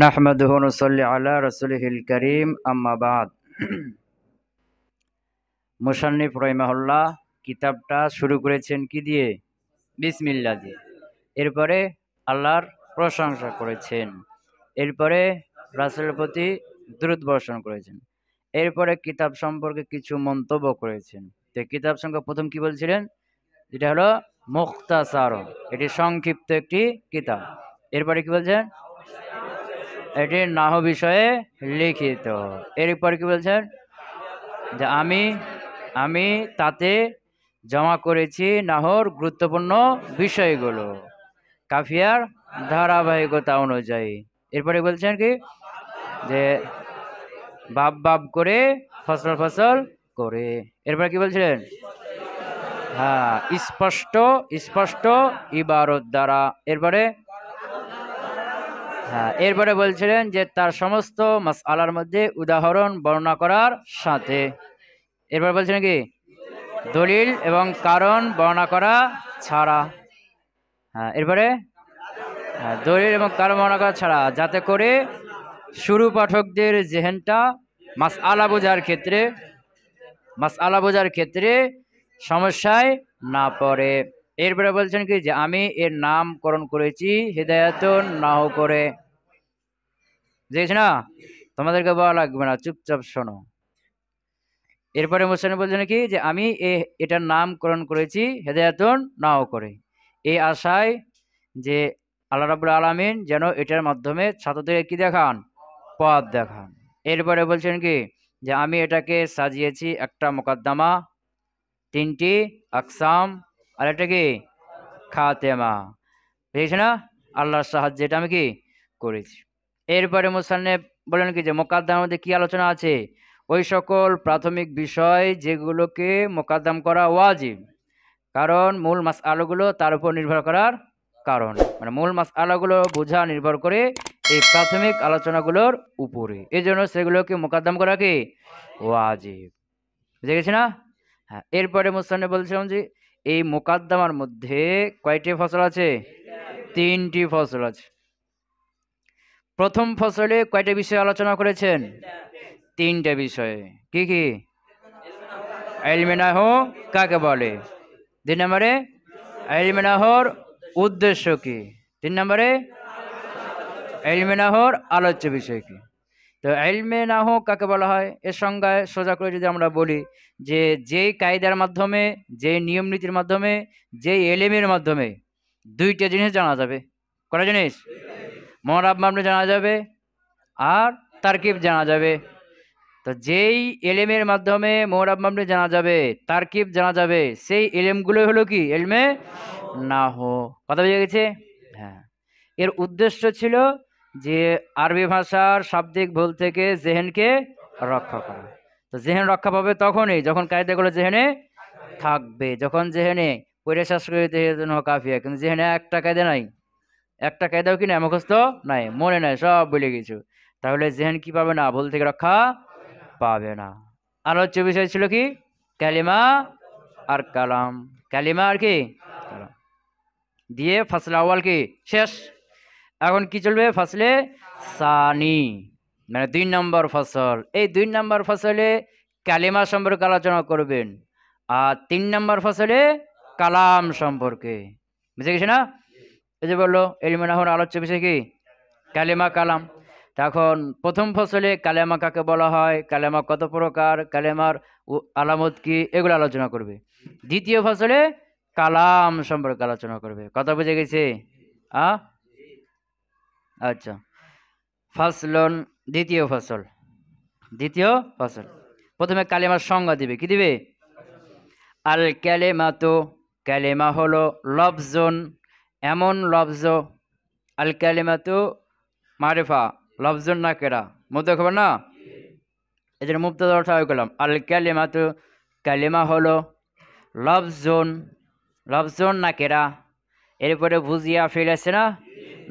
নাহমাদুহু ওয়া নুসাল্লি আলা রাসূলিহিল কারীম আম্মা বাদ। মুসান্নিফ রাহিমাহুল্লাহ কিতাবটা শুরু করেছেন কি দিয়ে? বিসমিল্লাহ দিয়ে। এরপরে আল্লাহর প্রশংসা করেছেন, এরপরে রাসূলের প্রতি দুরূদ বর্ষণ করেছেন, এরপরে কিতাব সম্পর্কে কিছু মন্তব্য করেছেন। তো কিতাব সম্পর্কে প্রথম কি বলছিলেন? এটা হলো মুখতাসার, এটি সংক্ষিপ্ত একটি কিতাব। এরপরে কি বলছেন? এটি নাহু বিষয়ে লিখিত। এরপর কি বলছেন? যে আমি তাতে জমা করেছি নাহর গুরুত্বপূর্ণ বিষয়গুলো কাফিয়ার ধারাবাহিকতা অনুযায়ী। এরপরে বলছেন কি যে বাব বাব করে ফসল ফসল করে। এরপরে কি বলছিলেন? হ্যাঁ, স্পষ্ট স্পষ্ট ইবারত দ্বারা। এরপরে বলছিলেন যে তার সমস্ত মাসআলার মধ্যে উদাহরণ বর্ণনা করার সাথে। এরপরে বলছিলেন কি দলিল এবং কারণ বর্ণনা করা ছাড়া। এরপরে দলিল এবং কারণ বর্ণনা করা ছাড়া, যাতে করে শুরু পাঠকদের জেহেনটা মাসআলা বোঝার ক্ষেত্রে সমস্যায় না পড়ে। এরপরে বলছেন কি যে আমি এর নামকরণ করেছি হিদায়াতুন নাহু করে। বুঝেছ না? তোমাদেরকে বলা লাগবে না, চুপচাপ শোনো। এরপরে মুসান্নিফ বলছেন কি যে আমি এটার নামকরণ করেছি হিদায়াতুন নাহু করে, এই আশায় যে আল্লাহ রাব্বুল আলামিন যেন এটার মাধ্যমে ছাত্রদের কি দেখান? পথ দেখান। এরপরে বলছেন কি যে আমি এটাকে সাজিয়েছি একটা মুকদ্দমা, তিনটি আকসাম, আর এটা কি খাতেমা। বুঝেছ না? আল্লাহর সাহায্যে এটা আমি কি করেছি। এরপরে মুসান্নিফ বলেন কি যে মুকদ্দমার মধ্যে কি আলোচনা আছে? ওই সকল প্রাথমিক বিষয় যেগুলোকে মুকদ্দম করা ওয়াজিব, কারণ মূল মাসআলাগুলো তার উপর নির্ভর করার কারণ, মানে মূল মাসআলাগুলো বোঝা নির্ভর করে এই প্রাথমিক আলোচনাগুলোর উপরে, এই জন্য সেগুলোকে মুকদ্দম করা কি ওয়াজিব। বুঝে গেছি না? হ্যাঁ। এরপরে মুসান্নিফ বলছিলাম যে এই মুকদ্দমার মধ্যে কয়টি ফসল আছে? তিনটি ফসল আছে। প্রথম ফসলে কয়টা বিষয় আলোচনা করেছেন? তিনটা বিষয়ে। কি কি? ইলমে নাহু কাকে বলে? 2 নম্বরে ইলমে নাহুর উদ্দেশ্য কি? 3 নম্বরে ইলমে নাহুর আলোচ্য বিষয় কি? তো ইলমে নাহু কাকে বলা হয় এর সংজ্ঞায় সোজা করে যদি আমরা বলি যে যেই কায়দার মাধ্যমে, যেই নিয়ম নীতির মাধ্যমে, যেই এলেমের মাধ্যমে দুইটা জিনিস জানা যাবে। কটা জিনিস? মুরাব মাবনি জানা যাবে আর তারকিব জানা যাবে। তো যেই এলেমের মাধ্যমে মুরাব মাবনি জানা যাবে, তারকিব জানা যাবে, সেই এলেমগুলো হলো কি ইলমে নাহু। কথা বুঝে গেছে? হ্যাঁ। এর উদ্দেশ্য ছিল যে আরবি ভাষার শাব্দিক ভুল থেকে জেহেনকে রক্ষা করা। তো জেহেন রক্ষা পাবে তখনই যখন কায়দাগুলো জেহেনে থাকবে। যখন জেহেনে পড়ে শেষ করে দিতে কাফিয়া, কিন্তু জেহেনে একটা কায়দা নাই, একটা কায়দাও কি না মুখস্থ নাই, মনে নাই, সব ভুলে গেছো, তাহলে জেহেন কি পাবে না? ভুল থেকে রক্ষা পাবে না। আলোচ্য বিষয় ছিল কি? কালিমা আর কালাম। কালিমা আর কি কালাম দিয়ে ফসল আউয়াল কি শেষ। এখন কি চলবে? ফসলে সানি, মানে 2 নম্বর ফসল। এই 2 নম্বর ফসলে কালিমা সম্পর্কে আলোচনা করবেন, আর 3 নম্বর ফসলে কালাম সম্পর্কে। বুঝে গেছে না? এই যে বললো ইলমে নাহুর আলোচ্য বিষয় কি কালিমা কালাম। তখন প্রথম ফসলে কালেমা কাকে বলা হয়, কালেমা কত প্রকার, কালেমার আলামত কি, এগুলো আলোচনা করবে। দ্বিতীয় ফসলে কালাম সম্পর্কে আলোচনা করবে। কথা বুঝে গেছে? আচ্ছা। ফাসলন, দ্বিতীয় ফসল। প্রথমে কালেমার সংজ্ঞা দিবে। কি দিবে? আল কালেমাতু, কালেমা হলো লফজুন, এমন লফজ। আল কালেমাতু মারিফা, লফজুন নাকিরা, মুবতাদা খবর না, এই জন্য মুবতাদা উঠাই গেলাম। আল কালেমাতু, কালেমা হলো লফজুন, লফজুন নাকিরা, এরপরে ভুজিয়া ফেল আসছে না,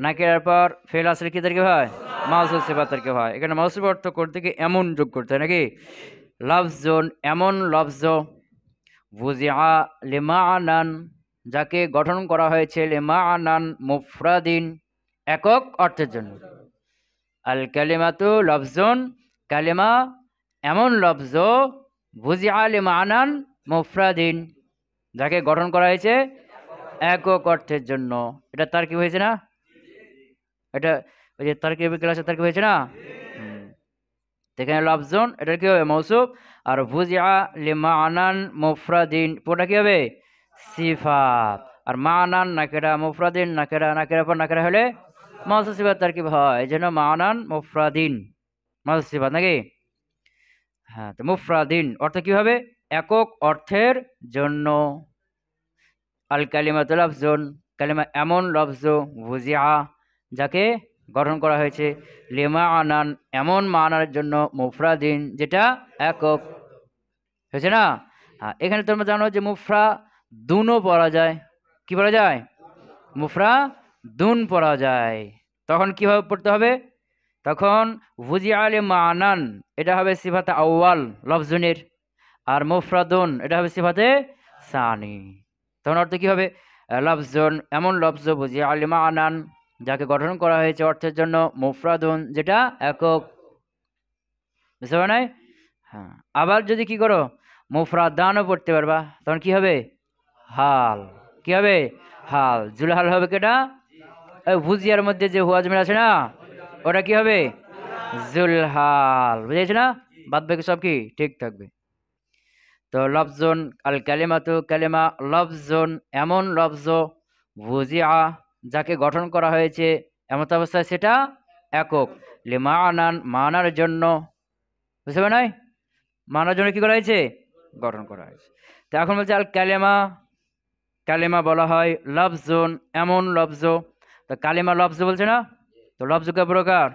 নাকিরার পর ফেল আসলে কি তারকিব হয়? মাউসুফ সিফাত তারকিব হয়। এখানে মাউসুফ অর্থ করতে কি এমন যোগ করতে হয় নাকি? লফজুন এমন লফজ, ভুজিয়া লিমাআনান যাকে গঠন করা হয়েছে, লিমাআনান মুফরাদিন একক অর্থের জন্য। আল কালিমাতু লফজুন কালিমা এমন লফজ, ভুজিয়া লিমাআনান মুফরাদিন যাকে গঠন করা হয়েছে একক অর্থের জন্য। এটা তারকিব হয়েছে না? এটা ওই যে তারকিব ক্লাসে তারকিব হয়েছে না? এখানে লফজুন এটা কি হবে? মৌসুফ। আর ভুজিয়া লিমাআনান মুফরাদিন পুরোটা কি হবে? সিফাত। আর মাআনান নাকিরা, মুফরাদিন নাকিরা, নাকিরা পর নাকিরা হলে মাউসুফ সিফাত তারকিব হয়। এই জন্য মাআনান মুফরাদিন মাউসুফ সিফাত নাকি? হ্যাঁ, তো মুফরাদিন অর্থ কি হবে? একক অর্থের জন্য। আল কালিমাতু লফজুন কালিমা এমন লফজ, ভুজিয়া যাকে গঠন করা হয়েছে, লিমাআনান এমন মানার জন্য, মুফরাদিন যেটা একক হয়েছে না? হ্যাঁ, এখানে তোমরা জানো যে মুফরা দুনও পড়া যায়। কি পড়া যায়? মুফরা দুন পড়া যায়। তখন কিভাবে পড়তে হবে? তখন ভুজিয়া লিমাআনান এটা হবে সিফাতে আউয়াল লফজুনের, আর মুফরাদুন এটা হবে সিফাতে সানি। তখন অর্থ কি হবে? লফজুন এমন লফজ, ভুজিয়া লিমাআনান যাকে গঠন করা হয়েছে অর্থের জন্য, মুফরাদুন যেটা একক। বুঝতে পারো নাই? হ্যাঁ, আবার যদি কি করো মুফরাদানও পড়তে পারবা, তখন কি হবে? হাল। কি হবে? হাল। জুলহাল হবে কেটা? ভুজিয়ার মধ্যে যে হুয়া জমির আছে না, ওটা কি হবে? জুলহাল। বুঝেছ না? বাদ বাকি সব কি ঠিক থাকবে। তো লফজুন আল কালিমাতু কালিমা লফজুন এমন লফজ, ভুজিয়া যাকে গঠন করা হয়েছে এমত অবস্থায় সেটা একক, লিমাআনান মানার জন্য। বুঝতে পারে নাই? মানার জন্য কি করা হয়েছে? গঠন করা হয়েছে। তো এখন বলছে আল কালিমা, কালিমা বলা হয় লফজুন এমন লফজ। তো কালিমা লফজ বলছে না? তো লফজ কে প্রকার?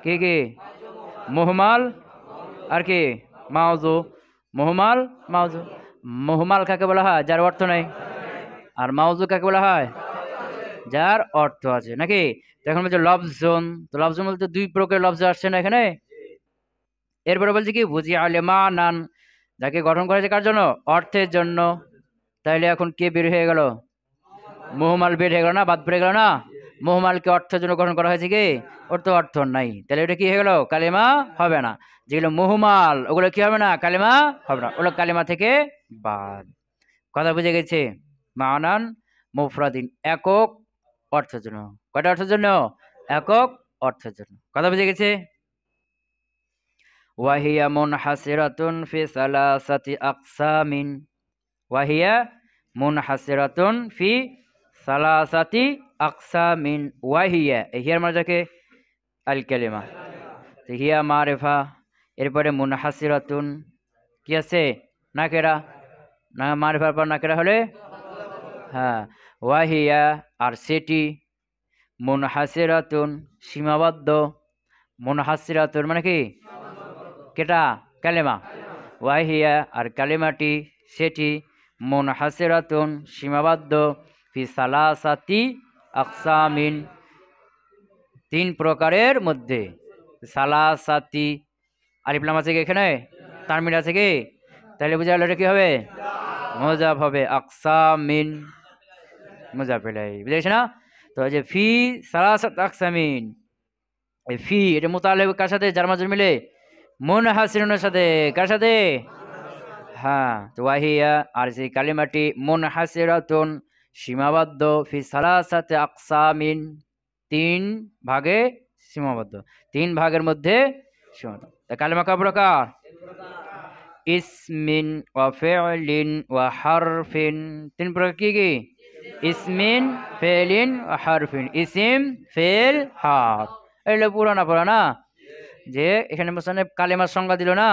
কি কি? মুহমাল আর কি মাউজু। মুহমাল মাউজু। মুহমাল কাকে বলা হয়? যার অর্থ নাই। আর মাউজু কাকে বলা হয়? যার অর্থ আছে নাকি? এখন বলছে লফজুন। তো লফজুন বলতে দুই প্রকার লফজ আসছে না এখানে। এরপরে বলছে কি ভুজিয়া লিমাআনান যাকে গঠন করেছে কার জন্য? অর্থের জন্য। তাইলে এখন কে বের হয়ে গেল? মুহমাল বের হয়ে গেল না? বাদ পড়ে গেল না? মুহমালকে অর্থের জন্য গঠন করা হয়েছে কি? ওর তো অর্থ নাই, তাহলে এটা কি হয়ে গেল? কালিমা হবে না। যেগুলো মুহমাল ওগুলো কি হবে না? কালিমা হবে না, ওগুলো কালিমা থেকে বাদ। কথা বুঝে গেছে? মানান মুফরাদিন একক অর্থের জন্য। কয়টা অর্থের জন্য? একক অর্থের জন্য। কথা বুঝে গেছে? ওয়াহিয়া মুনহাসিরাতুন ফি সালাসাতি আকসামিন। ওয়াহিয়া মুনহাসিরাতুন ফি সালাসাতি আকসামিন। ওয়াহিয়া হিয়ার মানে যাকে আল কালিমা, তো হিয়া মারিফা। এরপরে মুনহাসিরাতুন কি আছে? নাকেরা। না মারিফার পর নাকেরা হলে হ্যাঁ ওয়াহিয়া আর সেটি, মুনহাসিরাতুন সীমাবদ্ধ। মুনহাসিরাতুন মানে কি? কেটা? কালেমা। ওয়াহিয়া আর কালেমাটি সেটি, মুনহাসিরাতুন সীমাবদ্ধ, ফি সালাসাতি আকসামিন তিন প্রকারের মধ্যে। সালাসাতি আলিফ লাম আছে কি এখানে? তানবির আছে কি? তাহলে বুঝা গেল এটা কি হবে? মুজাফ হবে। আকসামিন মুজাফ ইলাইহি। বুঝেছ না? তো এই যে ফি সালাসাত আকসামিন, এই ফি এটা মুতাআল্লিক কার সাথে? যার মাঝে মিলে মুনহাসিরুনের সাথে। কার সাথে? হ্যাঁ, তো ওয়াহিয়া আর সেই কালিমাটি মুনহাসিরাতুন সীমাবদ্ধ, ফি সালাসাতি আকসামিন তিন ভাগে সীমাবদ্ধ, তিন ভাগের মধ্যে সীমাবদ্ধ। কালিমা কয় প্রকার? ইসমিন ওয়া ফি'লিন ওয়া হারফিন। তিন প্রকার কি কি? ইসমিন, ফেলিন, হারফিন। ইসিম, ফেল, হারফ। এগুলো পুরানা পুরানা যে এখানে মুসান্নিফ কালিমার সংজ্ঞা দিল না,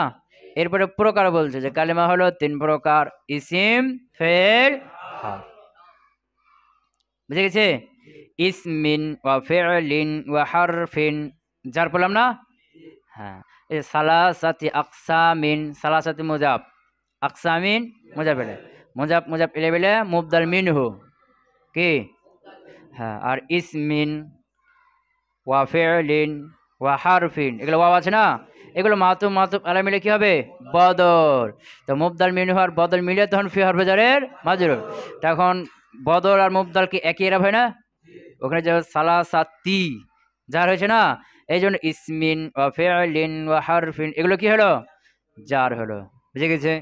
এরপরে প্রকার বলছে যে কালিমা হলো তিন প্রকার, ইসিম, ফেল, হারফ। বুঝে গেছে? ইসমিন ওয়া ফি'লিন ওয়া হারফিন যার বললাম না। হ্যাঁ, এই সালাসাতি আকসামিন, সালাসাতি মুজাব, আকসামিন মুজাব ইলাইহি, মুজাব মুজাব ইলাইহি বলে মুবদাল মিনহু কি? হ্যাঁ, আর ইসমিন ওয়া ফি'লিন ওয়া হারফিন, এগুলো ওয়াও আছে না, এগুলো মাতুব মাতুব আলা মিলে কি হবে? বদল। তো মুবদাল মিনহু আর বদল মিলে তখন ফি হরফে জারের মাজরুর। তখন বদল আর মুবদাল কি একই এরাব হয় না? ওখানে যে সালাসাতি জার হয়েছে না, এই জন্য ইসমিন ওয়া ফি'লিন ওয়া হারফিন এগুলো কি হলো? জার হলো। বুঝে গেছে?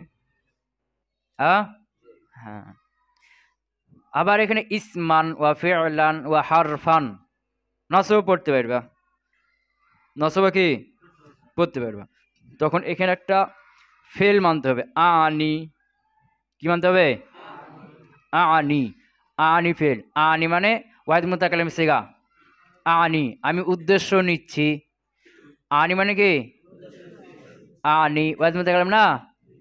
হ্যাঁ। আবার এখানে ইসমান ওয়া ফি'লান ওয়া হারফান নসব পড়তে পারবা, নসবা কি পড়তে পারবা। তখন এখানে একটা ফেল মানতে হবে, আনি। কি মানতে হবে? আনি। আনি ফেল। আনি মানে ওয়াহিদ মুতাকাল্লিম সিগা। আনি আমি উদ্দেশ্য নিচ্ছি। আনি মানে কি? আনি ওয়াহিদ মুতাকাল্লিম না,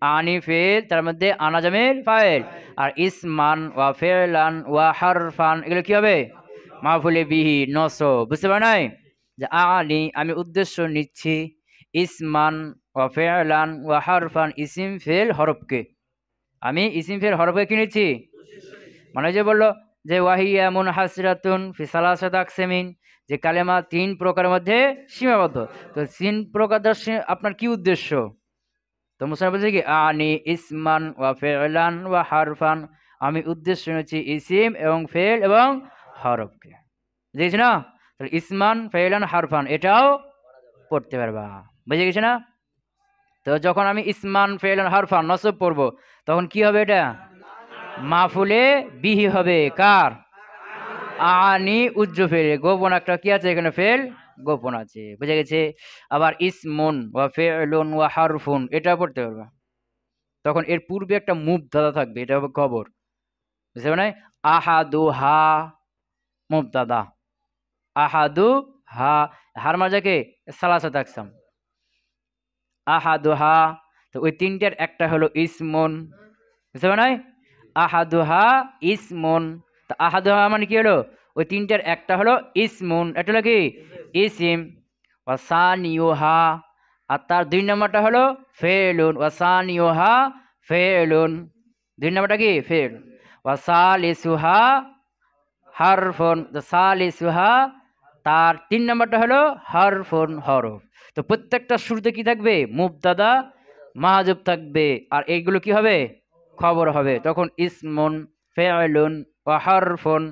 আনি ফেল, তার মধ্যে আনা জামিল ফাইল। আর ইসমান ওয়া ফি'লান ওয়া হারফান এগুলো কি হবে? মাফুলে বিহি নসব। বুঝতে পার নাই? যে আনি আমি উদ্দেশ্য নিচ্ছি, ইসমান ওয়া ফি'লান ওয়া হারফান ইসিম ফেল হরফকে, আমি ইসিম ফেল হরফকে কি নিচ্ছি? মানে যে বললো যে ওয়াহিয়া মুনহাসিরাতুন ফি সালাসাতি আকসামিন, যে কালেমা তিন প্রকারের মধ্যে সীমাবদ্ধ। তো তিন প্রকার আপনার কি উদ্দেশ্য? তো মুসান্নিফ বলছে কি আনি ইসমান ওয়া ফি'লান ওয়া হারফান, আমি উদ্দেশ্য নিচ্ছি ইসিম এবং ফেল এবং হরফকে। বুঝেছি না? তাহলে ইসমান ফেলান হারফান এটাও পড়তে পারবা। বুঝে গেছে না? তো যখন আমি ইসমান ফেলান হারফান নসব পড়ব, তখন কি হবে? এটা মাফুলে বিহি হবে। কার? আনি উজ্জ ফেলে, গোপন একটা কি আছে এখানে? ফেল গোপন আছে। বুঝে গেছে? আবার ইসমুন ওয়া ফি'লুন ওয়া হারফুন এটা পড়তে পারবা। তখন এর পূর্বে একটা মুবতাদা থাকবে, এটা হবে খবর। বুঝতে পারো? আহাদু হা মুবতাদা, আহাদু হা, হার মাজাকে সালাসাত আকসাম, আহাদুহা। তো ওই তিনটার একটা হলো ইসমুন। বুঝতে পারো? আহাদুহা ইসমুন। তো আহাদুহা মানে কি হলো? ওই তিনটার একটা হলো ইসমুন, এটা হলো কি? ইসিম। ওয়াসানিউহা, আর তার দুই নম্বরটা হলো ফেলুন। ওয়াসানিউহা ফেলুন, দুই নম্বরটা কি? ফেল। ওয়াসালিসুহা হারফুন, সালিসুহা, তার তিন নম্বরটা হলো হারফুন হরফ। তো প্রত্যেকটা শুরুতে কি থাকবে? মুবতাদা মাহজুব থাকবে, আর এইগুলো কি হবে? খবর হবে। তখন ইসমুন ফি'লুন ওয়া হারফুন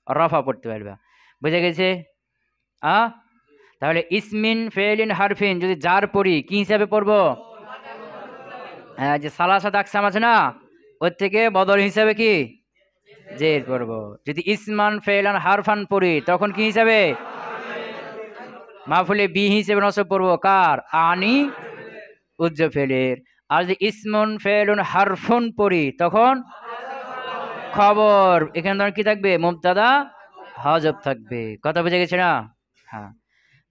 রফা পড়তে পারবে। বুঝে গেছে? তাহলে ইসমিন ফেলিন হারফিন যদি যার পড়ি কি হিসাবে পড়বো? হ্যাঁ, যে সালাসাত আকসাম আছে না, ওর থেকে বদল হিসাবে কি জের পড়বো। যদি ইসমান ফেলান হারফান পড়ি তখন কি হিসাবে? মাফুলে বি হিসেবে নসব পড়বো। কার? আনি উজ্জ ফেলের। আর যদি ইসমন ফেলুন হারফুন পড়ি তখন খবর, এখানে ধর কি থাকবে? মুবতাদা হজব থাকবে। কথা বুঝে গেছে না? হ্যাঁ।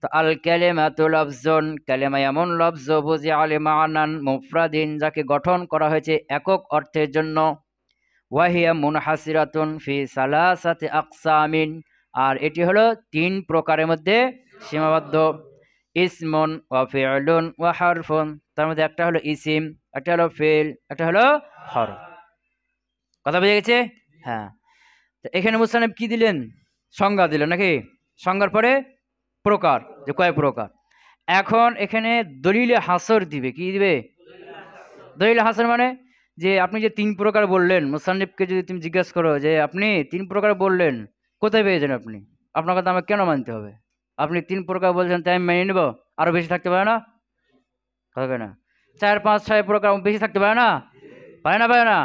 তো আল কালিমাতু লাফজুন, কালেমা এমন লফজ বুজিআ লিমানান মুফরাদিন, যাকে গঠন করা হয়েছে একক অর্থের জন্য। ওয়াহিয়া মুনহাসিরাতুন ফি সালাসাতি আকসামিন, আর এটি হলো তিন প্রকারের মধ্যে সীমাবদ্ধ। ইসমুন ওয়া ফি'লুন ওয়া হারফুন, তার মধ্যে একটা হলো ইসিম, একটা হলো ফেল, একটা হলো হরফ। কথা বুঝে গেছে? হ্যাঁ। তো এখানে মুসান্নিফ কি দিলেন? সংজ্ঞা দিলেন নাকি? সংজ্ঞার পরে প্রকার, যে কয় প্রকার। এখন এখানে দলিলে হাসর দিবে। কি দিবে? দলিলে হাসর মানে যে আপনি যে তিন প্রকার বললেন, মুসান্নিফকে যদি তুমি জিজ্ঞাসা করো যে আপনি তিন প্রকার বললেন, কোথায় পেয়েছেন আপনি? আপনার কথা আমাকে কেন মানতে হবে? আপনি তিন প্রকার বলছেন তাই আমি মেনে নেব? আরো বেশি থাকতে পারে না? হবে না? 4, 5, 6 প্রকার বেশি থাকতে পারে না? পারে না? পারে না?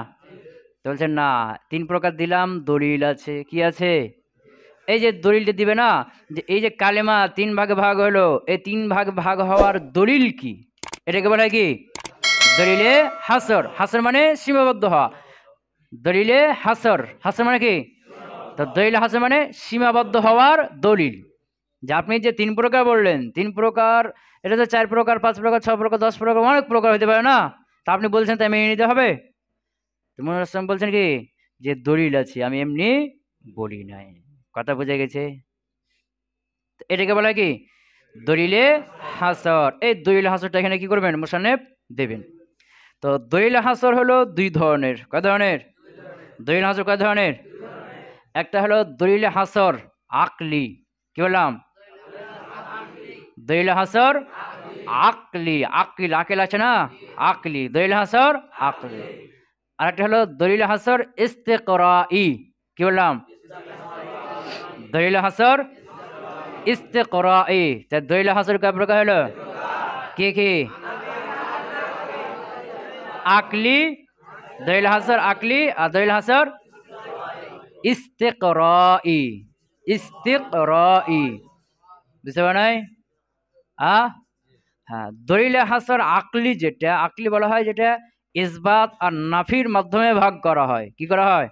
তো বলছেন না, তিন প্রকার দিলাম, দলিল আছে। কি আছে? এই যে দলিলটা দিবে না, যে এই যে কালেমা তিন ভাগে ভাগ হলো, এই তিন ভাগ ভাগ হওয়ার দলিল কি? এটাকে বলা হয় কি? দলিলে হাসর। হাসর মানে সীমাবদ্ধ হওয়া। দলিলে হাসর, হাসর মানে কি? তো দলিলে হাসর মানে সীমাবদ্ধ হওয়ার দলিল। যে আপনি যে তিন প্রকার বললেন, তিন প্রকার, এটা তো 4 প্রকার, 5 প্রকার, 6 প্রকার, 10 প্রকার, অনেক প্রকার হতে পারে না? তা আপনি বলছেন তাই মেনে নিতে হবে? মনিরুল ইসলাম বলছেন কি যে দলিল আছে, আমি এমনি বলি নাই। কথা বুঝে গেছে? এটাকে বলা কি? দলিলে হাসর। এই দলিল হাসরটা এখানে কি করবেন? মুসান্নিফ দেবেন। তো দলিল হাসর হলো দুই ধরনের। কয় ধরনের? দলিল হাসর কয় ধরনের? একটা হলো দলিল হাসর আকলি, কি বললাম? দলিল হাসর আকলি, আকিল আকিল আছে না, আকলি, দলিল হাসর আকলি। আর একটা হলো দলিল হাসর ইস্তেকরাই, কি বললাম? দলিল হাসর ইস্তেকরাই। তা দলিল হাসর কয় প্রকার হলো? কি কি? আকলি, দলিল হাসর আকলি, আর দলিল হাসর ইস্তেকরাই। ইস্তেকরাই, বুঝতে পারে নাই? হ্যাঁ, দলিল হাসর আকলি, যেটা আকলি বলা হয়, যেটা ইসবাত আর নাফির মাধ্যমে ভাগ করা হয়। কি করা হয়?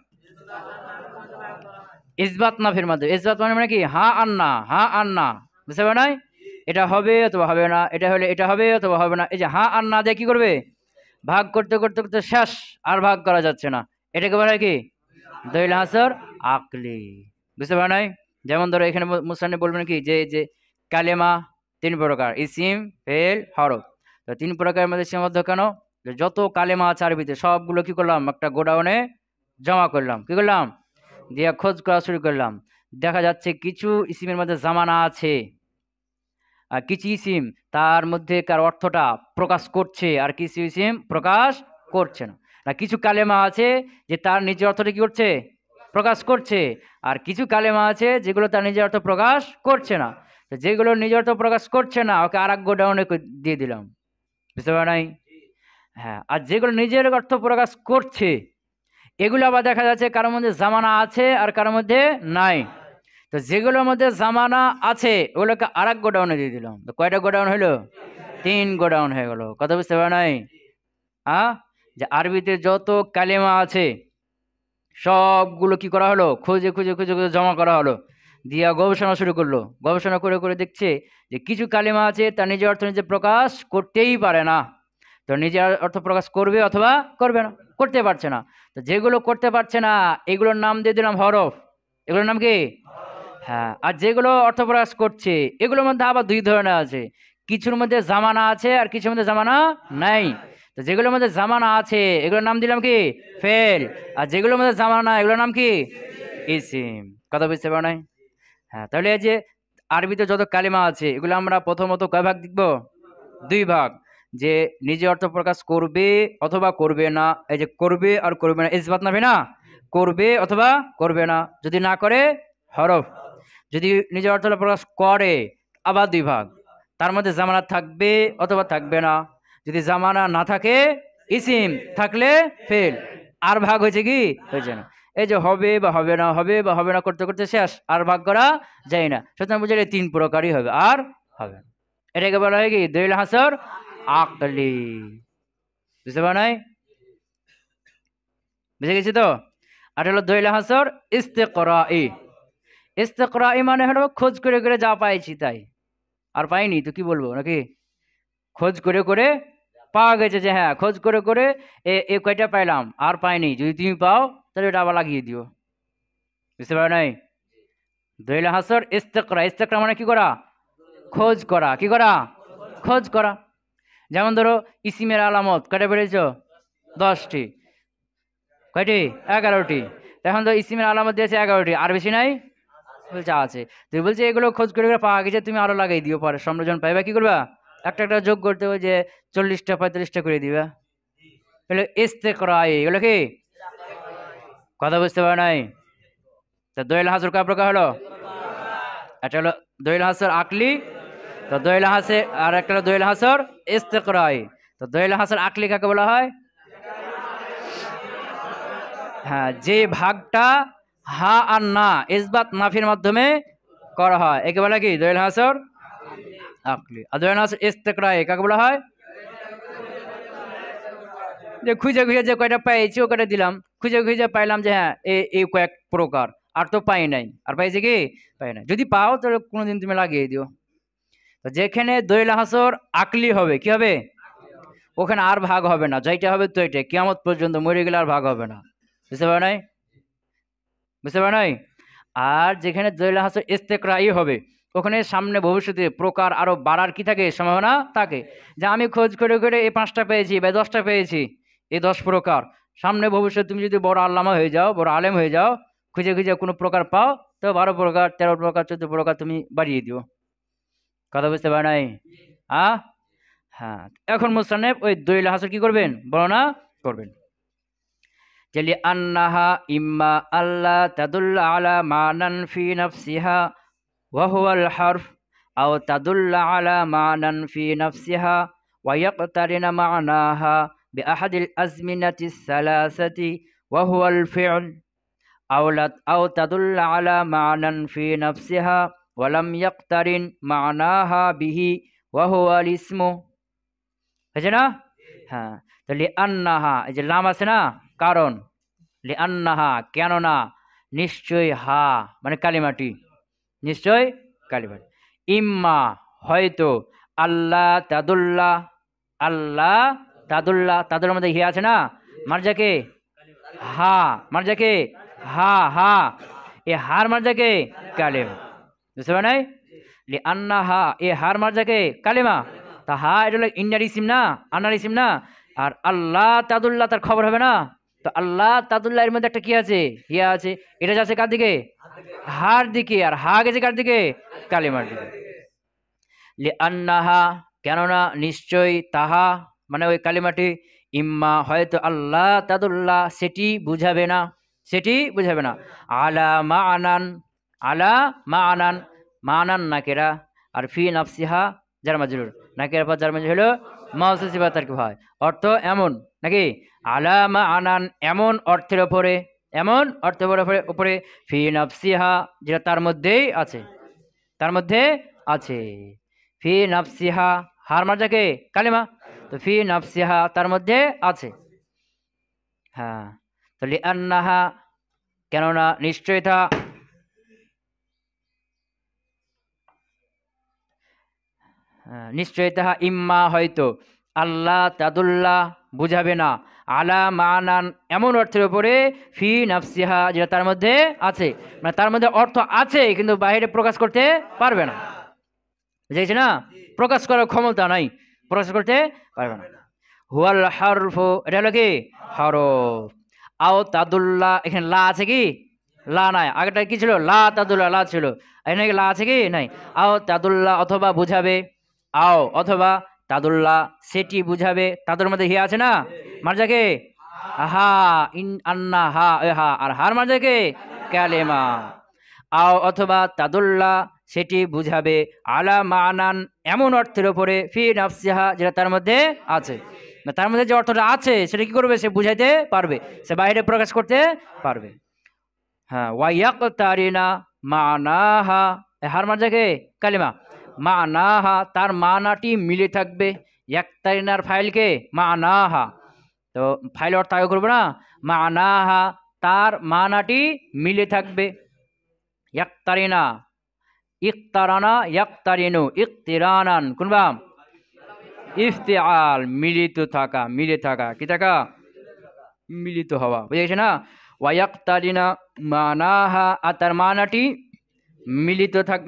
ইসবাত নাফির মাধ্যমে। ইসবাত মানে কি? হ্যাঁ আর না, হ্যাঁ আর না, বুঝতে পারে নাই? এটা হবে অথবা হবে না, এটা হলে এটা হবে অথবা হবে না। এই যে হ্যাঁ আর না দিয়ে কি করবে? ভাগ করতে করতে করতে শেষ, আর ভাগ করা যাচ্ছে না। এটাকে বলা হয় কি? দলিল হাসর আকলি, বুঝতে পারে নাই? যেমন ধরো এখানে মুসান্নিফ বলবেন কি, যে যে কালেমা তিন প্রকার, ইসিম, ফেল, হরফ। তো তিন প্রকারের মধ্যে সীমাবদ্ধ কেন? যে যত কালেমা আছে আরবিতে সবগুলো কি করলাম? একটা গোডাউনে জমা করলাম। কি করলাম? দিয়ে খোঁজ করা শুরু করলাম। দেখা যাচ্ছে কিছু ইসিমের মধ্যে জামানা আছে, আর কিছু ইসিম তার মধ্যে কার অর্থটা প্রকাশ করছে, আর কিছু ইসিম প্রকাশ করছে না। না, কিছু কালেমা আছে যে তার নিজের অর্থটা কি করছে? প্রকাশ করছে। আর কিছু কালেমা আছে যেগুলো তার নিজের অর্থ প্রকাশ করছে না। তো যেগুলো নিজের অর্থ প্রকাশ করছে না, ওকে আর এক গোডাউনে দিয়ে দিলাম, বুঝতে পারা নাই? হ্যাঁ, আর যেগুলো নিজের অর্থ প্রকাশ করছে, এগুলো আবার দেখা যাচ্ছে কারোর মধ্যে জামানা আছে আর কারোর মধ্যে নাই। তো যেগুলোর মধ্যে জামানা আছে ওগুলোকে আর এক গোডাউনে দিয়ে দিলাম। তো কয়টা গোডাউন হলো? তিন গোডাউন হয়ে গেল। কথা বুঝতে পারা নাই? যে আরবিতে যত কালেমা আছে সবগুলো কি করা হলো? খুঁজে খুঁজে খুঁজে খুঁজে জমা করা হলো। দিয়া গবেষণা শুরু করলো। গবেষণা করে করে দেখছে যে কিছু কালেমা আছে তার নিজের অর্থ নিজে প্রকাশ করতেই পারে না। তো নিজের অর্থ প্রকাশ করবে অথবা করবে না, করতে পারছে না। তো যেগুলো করতে পারছে না এগুলোর নাম দিয়ে দিলাম হরফ। এগুলোর নাম কি? হ্যাঁ। আর যেগুলো অর্থ প্রকাশ করছে এগুলোর মধ্যে আবার দুই ধরনের আছে, কিছুর মধ্যে জামানা আছে আর কিছুর মধ্যে জামানা নাই। তো যেগুলোর মধ্যে জামানা আছে এগুলোর নাম দিলাম কি? ফেল। আর যেগুলোর মধ্যে জামানা নাই এগুলোর নাম কি? ইসিম। কথা বুঝতে পারো নাই? হ্যাঁ, তাহলে এই যে আরবিতে যত কালিমা আছে এগুলো আমরা প্রথমত কয় ভাগ দেখব? দুই ভাগ। যে নিজে অর্থ প্রকাশ করবে অথবা করবে না। এই যে করবে আর করবে না, ইসবাত নাফি না, করবে অথবা করবে না। যদি না করে হরফ। যদি নিজের অর্থ প্রকাশ করে আবার দুই ভাগ, তার মধ্যে জামানা থাকবে অথবা থাকবে না। যদি জামানা না থাকে ইসিম, থাকলে ফেল। আর ভাগ হয়েছে কি? হয়েছে না। এই যে হবে বা হবে না, হবে বা হবে না করতে করতে শেষ, আর ভাগ করা যায় না। সুতরাং বুঝলে তিন প্রকারই হবে, আর হবে না। এটাকে বলা হয় কি? দলিল হাসর আকলি। বুঝতে পার নাই? বুঝে গেছি তো? আর হলো দলিল হাসর ইস্তেকরাই। ইস্তেকরাই মানে হলো খোঁজ করে করে যা পাইছি তাই। আর পাইনি তো কি বলবো নাকি? খোঁজ করে করে পাওয়া গেছে, যে হ্যাঁ খোঁজ করে করে এ কয়টা পাইলাম, আর পাইনি। যদি তুমি পাও তাহলে এটা আবার লাগিয়ে দিও। বুঝতে পারো নাই? দলিল হাসর ইস্তেকরা। ইস্তেকরা মানে কি করা? খোঁজ করা। কি করা? খোঁজ করা। যেমন ধরো ইসিমের আলামত কয়টা বেড়েছ? 10টি। কয়টি? 11টি। এখন তো ইসিমের আলামত দিয়েছে 11টি, আর বেশি নাই? বলছে আছে। তুই বলছে এগুলো খোঁজ করে করে পাওয়া গেছে, তুমি আরো লাগাই দিও, পরে সম্রাজন পাইবা। কি করবা? একটা একটা যোগ করতে হবে, যে 40টা 45টা করে দিবা। তাহলে ইস্তেকরাই, এগুলো কি? কথা বুঝতে পারে নাই? তা দলিল হাসর কয় প্রকার হলো? একটা হলো দলিল হাসর আকলি, তো দলিল হাসে, আর একটা হলো দলিল হাসর ইস্তেকরাই। তো দলিল হাসর আকলি কাকে বলা হয়? হ্যাঁ, যে ভাগটা হা আর না, ইসবাত নাফির মাধ্যমে করা হয় একে বলা কি? দলিল হাসর আকলি। আর দলিল হাসর ইস্তেকরাই কাকে বলা হয়? যে খুঁজে খুঁজে যে কয়টা পাইছি ও কয়টা দিলাম। খুঁজে খুঁজে পাইলাম যে হ্যাঁ এই কয়েক প্রকার, আর তো পাই নাই। আর পাইছে কি? পাই নাই। যদি পাও তাহলে কোনোদিন তুমি লাগিয়ে দিও। তো যেখানে দলিল হাসর আকলি হবে, কি হবে? ওখানে আর ভাগ হবে না, যাইটা হবে তো এটাই, কিয়ামত পর্যন্ত, মরে গেলে আর ভাগ হবে না। বুঝতে পারো নাই? বুঝতে পারো নাই? আর যেখানে দলিল হাসর ইস্তেকরাই হবে ওখানে সামনে ভবিষ্যতে প্রকার আরো বাড়ার কি থাকে? সম্ভাবনা থাকে। যে আমি খোঁজ করে করে এই 5টা পেয়েছি বা 10টা পেয়েছি, এই 10 প্রকার। সামনে ভবিষ্যতে তুমি যদি বড় আল্লামা হয়ে যাও, বড় আলেম হয়ে যাও, খুঁজে খুঁজে কোনো প্রকার পাও তো 12 প্রকার 13 প্রকার 14 প্রকার তুমি বাড়িয়ে দিও। কথা বুঝতে পারে নাই? হ্যাঁ, এখন মুসান্নেফ ওই দলিল হাসর কি করবেন বর্ণনা করবেন। যে আন্নাহা ইম্মা আল্লাহ তাদুল্লা আলা মানান ফি নাফসিহা ওয়া হুয়াল হারফ আও তাদুল্লা আলা মানান ফি নাফসিহা ওয়া ইয়াকতারিনা মানাহা বিআহাদিল আজমিনাতিস সালাসাতি ওয়া হুয়াল ফি'ল আও তাদুল্লা আলা মানান ফি নাফসিহা ওয়া লাম ইয়াকতারিন মানাহা বিহি ওয়া হুয়াল ইসমু। হয়েছে না? হ্যাঁ, তো লিআন্নাহা এই যে লাম আছে না, কারণ লিআন্নাহা কেননা, নিশ্চয় হা মানে কালিমাটি, নিশ্চয় কালিমাটি, ইম্মা হয়তো, আল্লাহ তাদুল্লা, আল্লাহ তাদুল্লা, তাদুল্লার মধ্যে হিয়া আছে না, মারজাকে হা, মারজাকে হা, হা এ হার মারজাকে কালিমা, বুঝতে পারে নাই? লিআন্নাহা এ হার মারজাকে কালিমা, তা হা এটা হলো ইন্নার ইসিম না, আনার ইসিম না, আর আল্লাহ তাদুল্লাহ তার খবর হবে না। তো আল্লাহ তাদুল্লাহ এর মধ্যে একটা কি আছে, হিয়া আছে, এটা যাচ্ছে কার দিকে, হার দিকে, আর হা গেছে কার দিকে, কালিমার দিকে। লিআন্নাহা কেননা নিশ্চয়, তাহা মানে ওই কালিমাটি, ইম্মা হয়তো, আল্লাহ তাদুল্লাহ সেটি বুঝাবে না, সেটি বুঝাবে না, আলা মাআনান, আলা মাআনান, মানান নাকেরা, আর ফি নাফসিহা জার মাজরুর, নাকেরা পর জার মাজরুর হলো মাউসুফ সিফাত তারকিব হয়, অর্থ এমন নাকি, আলা মাআনান এমন অর্থের উপরে, এমন অর্থের উপরে, ফি নাফসিহা যেটা তার মধ্যেই আছে, তার মধ্যে আছে, ফি নাফসিহা হার মারজাকে কালিমা, তো ফি নাফসিহা তার মধ্যে আছে। হ্যাঁ, তো লিআন্নাহা কেননা নিশ্চয়তা, নিশ্চয়তা ইম্মা হয়তো, আল্লাহ তাদুল্লাহ বুঝাবে না, আলা মানান এমন অর্থের উপরে, ফি নাফসিহা যেটা তার মধ্যে আছে, মানে তার মধ্যে অর্থ আছে কিন্তু বাইরে প্রকাশ করতে পারবে না, বুঝেছি না, প্রকাশ করার ক্ষমতা নাই, প্রকাশ করতে পারবে না। হুয়াল হারফু এটা হলো কি হরফ, আও তাদুল্লাহ এখানে লা আছে কি, লা নাই, আগেটা কি ছিল, লা তাদুল্লাহ লা ছিল, এখানে লা আছে কি নাই, আও তাদুল্লাহ অথবা বুঝাবে, আও অথবা তাদুল্লাহ সেটি বুঝাবে, তাদের মধ্যে হিয়া আছে না, মারজাকে হা, ইন আন্না হা এ হা, আর হার মারজাকে কালেমা, আও অথবা তাদুল্লাহ সেটি বুঝাবে, আলা মানান এমন অর্থের উপরে, ফি নাফসিহা যেটা তার মধ্যে আছে, তার মধ্যে যে অর্থটা আছে সেটা কি করবে, সে বুঝাইতে পারবে, সে বাইরে প্রকাশ করতে পারবে। হ্যাঁ, ওয়াইয়াকতারিনা মানাহা হার মারজাকে কালিমা, মানাহা তার মানাটি মিলে থাকবে, ইয়াকতারিনার ফাইলকে মানাহা, তো ফাইল অর্থ আগে করবো না, মানাহা তার মানাটি মিলে থাকবে, ইয়াকতারিনা ইকতারানা ইয়াকতারিনু ইকতিরানান কোনবা ইফতিআল মিলিত থাকা, মিলে থাকা কি থাকা, মিলিত হওয়া, বুঝেছে না, ওয়ায়াকতারিনা মানাহা আর তার মানাটি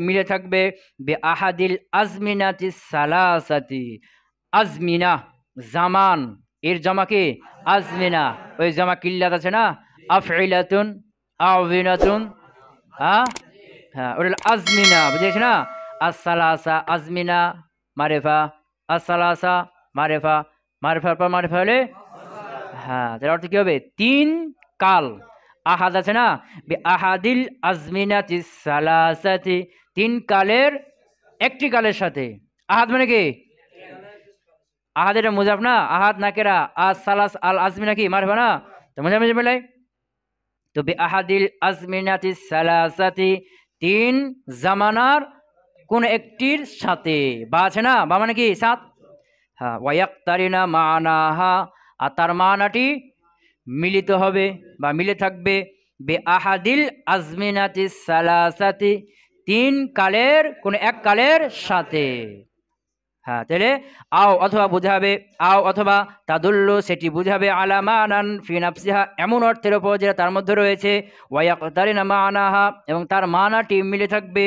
মিলে থাকবে, বে আহাদিল আজমিনাতি সালাসাতি, আজমিনা জামান এর জামা কি, আজমিনা ওই জামা কিল্লাত আছে না, আফইলাতুন আউযিনাতুন, হ্যাঁ হ্যাঁ ওটা আজমিনা, বুঝেছ না, আসসালাসা আজমিনা মারেফা, আসসালাসা মারেফা, মারেফার পর মারেফা হলে হ্যাঁ, তার অর্থ কি হবে, তিন কাল, আহাদ আছে না, আহাদিল আজমিনাতি সালাসাতি তিন কালের একটি কালের সাথে, আহাদ মানে কি, আহাদ এটা মুজাফ না, আহাদ নাকেরা, আজ সালাস আল আজমিনা কি মারেফা না, তো মুজাফ মেলাই, তো আহাদিল আজমিনাতি সালাসাতি তিন জামানার কোন একটির সাথে, বা আছে না, বা মানে কি সাত, হ্যাঁ, ওয়ায়াকতারিনা মানাহা আর তার মানাটি মিলিত হবে বা মিলে থাকবে, বে আহাদিল আজমিনাতি সালাসাতি তিন কালের কোন এক কালের সাথে। হ্যাঁ, তাহলে আও অথবা বুঝাবে, আও অথবা তাদুল্লু সেটি বুঝাবে, আলা মানান ফি নাফসিহা এমন অর্থের উপর যেটা তার মধ্যে রয়েছে, ওয়ায়াকতারিনা মানাহা এবং তার মানাটি মিলে থাকবে,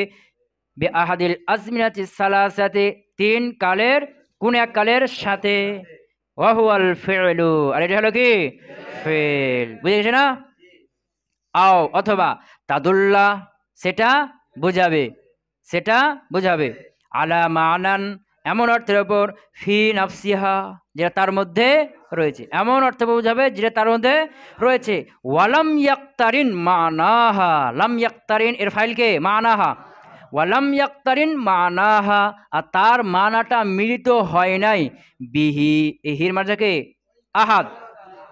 বে আহাদিল আজমিনাতি সালাসাতি তিন কালের কোন এক কালের সাথে, ওয়া হুয়াল ফি'লু আর এটা হলো কি ফেল, বুঝে গেছে না, আও অথবা তাদুল্লাহ সেটা বুঝাবে, সেটা বুঝাবে, আলা মানান এমন অর্থের ওপর, ফি নাফসিহা যেটা তার মধ্যে রয়েছে, এমন অর্থ বোঝাবে যেটা তার মধ্যে রয়েছে। ওয়ালাম ইয়াক্তারিন মানাহা, লাম ইয়াক্তারিন এর ফাইলকে মানাহা, ওয়ালাম ইয়াক্তারিন মানাহা আর তার মানাটা মিলিত হয় নাই, বিহি এহির মাঝাকে আহাদ,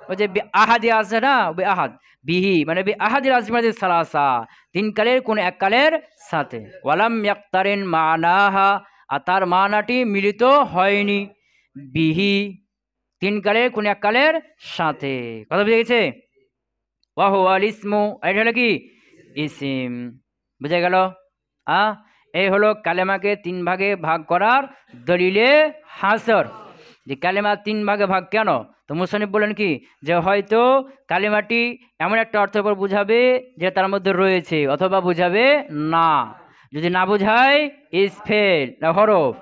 ওই যে আহাদি আছে না, ওই আহাদ, বিহি মানে আহাদিল আজমাদি সালাসা তিন কালের কোন এক কালের সাথে, ওয়ালাম ইয়াক্তারিন মানাহা আর তার মানাটি মিলিত হয়নি, বিহি তিন কালের কোন এক কালের সাথে। কথা বুঝে গেছে? ওয়াহু আল ইসমু এটা হলো কি ইসিম, বুঝে গেল? এই হলো কালেমাকে তিন ভাগে ভাগ করার দলিলে হাসর। যে কালেমা তিন ভাগে ভাগ কেন, তো মুসানিফ বলেন কি যে হয়তো কালেমাটি এমন একটা অর্থের উপর বুঝাবে যে তার মধ্যে রয়েছে, অথবা বুঝাবে না, যদি না বুঝায় ইসফেল হরফ,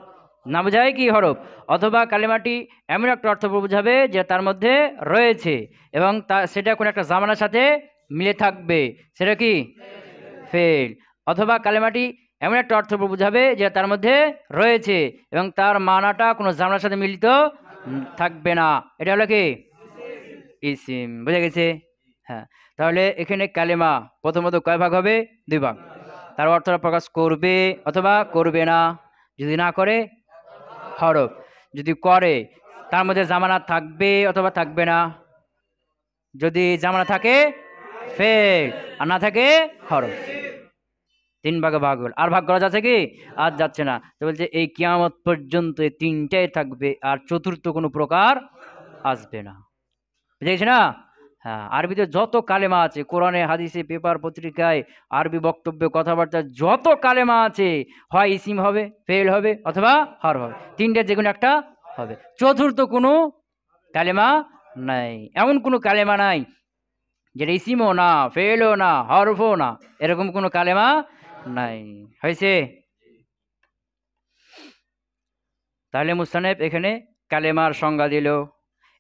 না বুঝায় কি হরফ, অথবা কালেমাটি এমন একটা অর্থ বুঝাবে যে তার মধ্যে রয়েছে এবং তা সেটা কোনো একটা জামানার সাথে মিলে থাকবে, সেটা কি ফেল, অথবা কালেমাটি এমন একটা অর্থ বুঝাবে যে তার মধ্যে রয়েছে এবং তার মানাটা কোনো জামানার সাথে মিলিত থাকবে না, এটা হলো কি ইসিম। বুঝে গেছে? হ্যাঁ, তাহলে এখানে কালেমা প্রথমত কয় ভাগ হবে? দুই ভাগ। তার অর্থটা প্রকাশ করবে অথবা করবে না, যদি না করে হরফ, যদি করে তার মধ্যে জামানা থাকবে অথবা থাকবে না, যদি জামানা থাকে ফেল আর না থাকে হরফ। তিন ভাগে ভাগ হল, আর ভাগ করা যাচ্ছে কি? আর যাচ্ছে না। তো বলছে এই কিয়ামত পর্যন্ত এই তিনটাই থাকবে, আর চতুর্থ কোনো প্রকার আসবে না। বুঝেছি না? হ্যাঁ, আরবিতে যত কালেমা আছে, কোরআনে হাদিসে পেপার পত্রিকায় আরবি বক্তব্যে কথাবার্তা যত কালেমা আছে, হয় ইসিম হবে, ফেল হবে অথবা হর হবে, তিনটে যে কোনো একটা হবে, চতুর্থ কোনো কালেমা নাই। এমন কোনো কালেমা নাই যেটা ইসিমও না, ফেলও না, হরফও না, এরকম কোনো কালেমা নাই। হয়েছে? তাহলে মুস্তানেব এখানে কালেমার সংজ্ঞা দিল,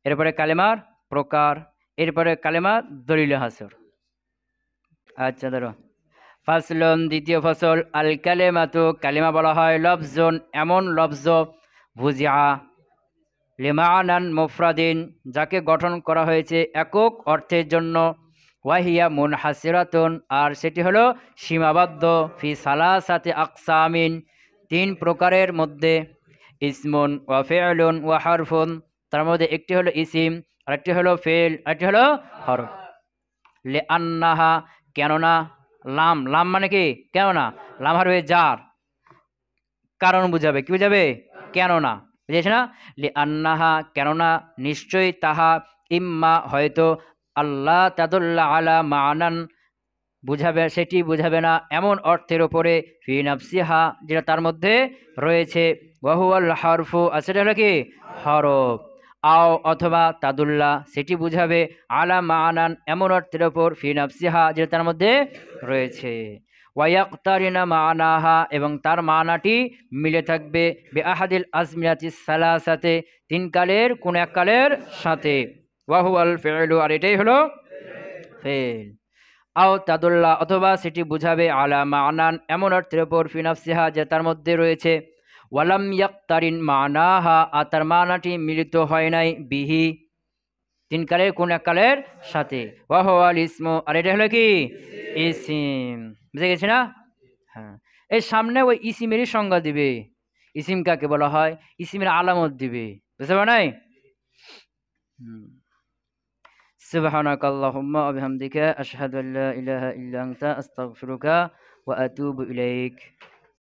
এরপরে কালেমার প্রকার, এরপরে কালেমা দলিল হাসর। আচ্ছা ধরো, ফাসলন দ্বিতীয় ফসল, আল কালেমাতু কালেমা বলা হয় লফজন এমন লফজ, বুজিআ লিমানান মুফরাদিন যাকে গঠন করা হয়েছে একক অর্থের জন্য, ওয়াহিয়া মুনহাসিরাতুন আর সেটি হলো সীমাবদ্ধ, ফি সালাসাতি আকসামিন তিন প্রকারের মধ্যে, ইসমুন ওয়া ফি'লুন ওয়া হারফুন তার মধ্যে একটি হলো ইসিম, আরেকটি হলো ফেল, আরেকটি হলো হরফ। লিআন্নাহা কেননা, লাম লাম মানে কি কেননা, লাম হারবে জার, কারণ বুঝাবে, কি বুঝাবে? কেননা, বুঝেছ না? লিআন্নাহা কেননা নিশ্চয়ই তাহা, ইম্মা হয়তো, আল্লাহ তাদুল্লাহ আলা মানান বুঝাবে সেটি বুঝাবে না এমন অর্থের ওপরে, ফি নাফসিহা যেটা তার মধ্যে রয়েছে, ওয়াহুয়াল হরফু আর সেটা হলো কি হরফ, আও অথবা তাদুল্লাহ সেটি বুঝাবে, আলা মানান এমন অর্থের ওপর, ফি নাফসিহা যেটা তার মধ্যে রয়েছে, ওয়ায়াক্তারিনা মানাহা এবং তার মানাটি মিলে থাকবে, বে আহাদিল আজমিয়াতি সালাসাতে তিন কালের কোন এক কালের সাথে, ওয়াহুয়াল ফেলু আর এটাই হলো ফেল, আও তাদুল্লাহ অথবা সেটি বুঝাবে, আলা মানান এমন অর্থের ওপর, ফি নাফসিহা যে তার মধ্যে রয়েছে, ওয়ালাম ইয়াক্তারিন মানাহা আর তার মানাটি মিলিত হয় নাই, বিহি তিন কালের কোন এক কালের সাথে, ওয়াহুয়াল ইসমু আর এটা হলো কি ইসিম। বুঝে গেছি না? হ্যাঁ, এর সামনে ওই ইসিমেরই সংজ্ঞা দিবে, ইসিম কাকে বলা হয়, ইসিমের আলামত দিবে, বুঝতে পারো নাই? সুবহানাকাল্লাহুম্মা ওয়া বিহামদিকা আশহাদু আল্লা ইলাহা ইল্লা আনতা আস্তাগফিরুকা ওয়া আতুবু ইলাইক।